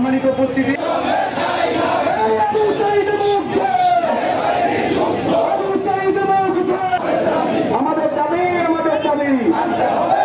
সম্মানিত উপস্থিতি আমাদের দাবি মানতে হবে।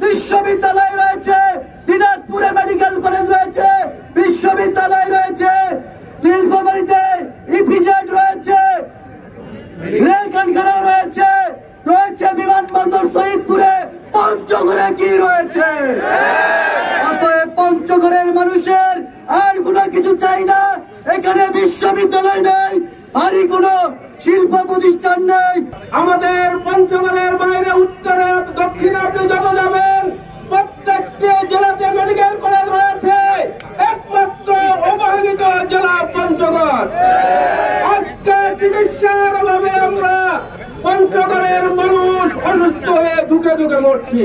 বিশ্ববিদ্যালয় রয়েছে, দিনাজপুরে মেডিকেল কলেজ রয়েছে, বিশ্ববিদ্যালয় রয়েছে, নীলফামারীতে ইপিজেড রয়েছে, রেল কারখানা রয়েছে, রয়েছে বিমানবন্দর শহীদপুরে, পঞ্চগড়ে কি রয়েছে? অতএব পঞ্চগড়ের মানুষের আর কোনো কিছু চাই না। এখানে বিশ্ববিদ্যালয় নেই, ভারী কোনো শিল্প প্রতিষ্ঠান নেই। আমাদের পঞ্চগড়ের বাইরে উত্তরে দক্ষিণে আপনি যত যাবেন প্রত্যেকটি জেলাতে মেডিকেল কলেজ রয়েছে, একমাত্র অবহেলিত জেলা পঞ্চগড়। আজকে চিকিৎসার অভাবে আমরা পঞ্চগড়ের মানুষ অসুস্থ হয়ে দুঃখে দুঃখে মরছি।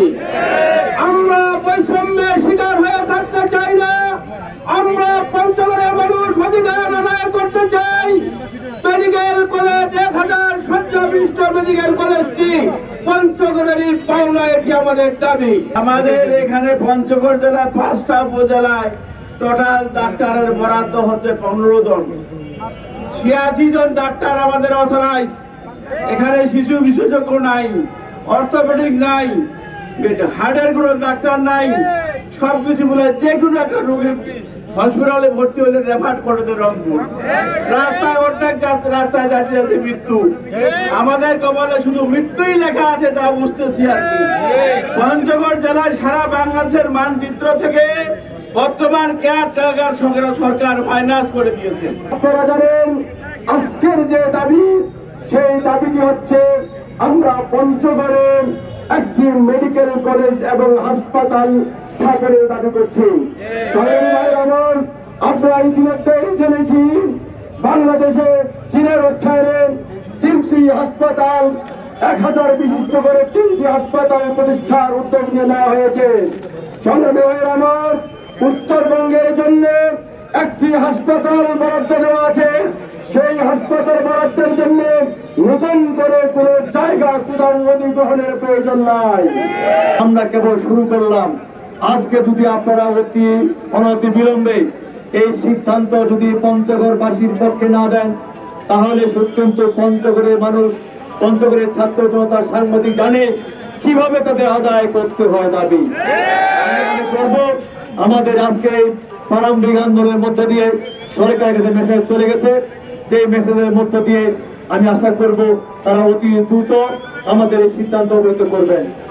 আমরা বৈষম্যের শিকার হয়ে থাকতে চাই না। আমরা পঞ্চগড়ের মানুষ অধিকার আদায় করতে চাই। মেডিকেল কলেজ 1000 শয্যা বিশিষ্ট মেডিকেল কলেজটি পঞ্চগড়েরই পাওনা, এটি আমাদের দাবি। আমাদের এখানে পঞ্চগড় জেলায় 5টা উপজেলায় টোটাল ডাক্তারের বরাদ্দ হচ্ছে 15 জন। 86 জন ডাক্তার আমাদের অথরাইজ। এখানে শিশু বিশেষজ্ঞ নাই, অর্থোপেডিক নাই, হার্টের কোনো ডাক্তার নাই। সবকিছু বলে যে কোনো একটা রোগী হসপিটালে ভর্তি হলে রেফার করে দেয় রংপুর। রাস্তায় অর্ধেক রাস্তায় যাতে যাতে মৃত্যু। আমাদের কপালে শুধু মৃত্যুই লেখা আছে, তা বুঝতেছি আর কি। পঞ্চগড় জেলায় সারা বাংলাদেশের মানচিত্র থেকে বর্তমান কেয়ারটেকার সরকার মাইনাস করে দিয়েছে। আপনারা জানেন আজকের যে দাবি, সেই দাবিটি হচ্ছে আমরা পঞ্চগড়ে একটি মেডিকেল কলেজ এবং হাসপাতাল স্থাপনের দাবি করছি। আমরা ইতিমধ্যেই জেনেছি বাংলাদেশে চীনের অর্থায়নে 3টি হাসপাতাল, 1000 বিশিষ্ট করে 3টি হাসপাতাল প্রতিষ্ঠার উদ্যোগ নেওয়া হয়েছে। সংগ্রামী ভাইয়ের আমার, উত্তরবঙ্গের জন্য একটি হাসপাতাল বরাদ্দ দেওয়া আছে। সেই হাসপাতাল বরাদ্দের জন্য নতুন করে কোন জায়গা কোথাও অধিগ্রহণের প্রয়োজন নাই। আমরা কেবল শুরু করলাম। আজকে যদি আপনারা অনতি বিলম্বে এই সিদ্ধান্ত যদি পঞ্চগড়বাসীর পক্ষে না দেন, তাহলে সত্যন্ত পঞ্চগড়ের মানুষ, পঞ্চগড়ের ছাত্র জনতা সাংবাদিক জানে কিভাবে তাদের আদায় করতে হয় দাবি। আমাদের আজকে প্রারম্ভিক আন্দোলনের মধ্য দিয়ে সরকারের কাছে মেসেজ চলে গেছে, যে মেসেজের মধ্য দিয়ে আমি আশা করব তারা অতি দ্রুত আমাদের এই সিদ্ধান্ত অবহিত করবেন।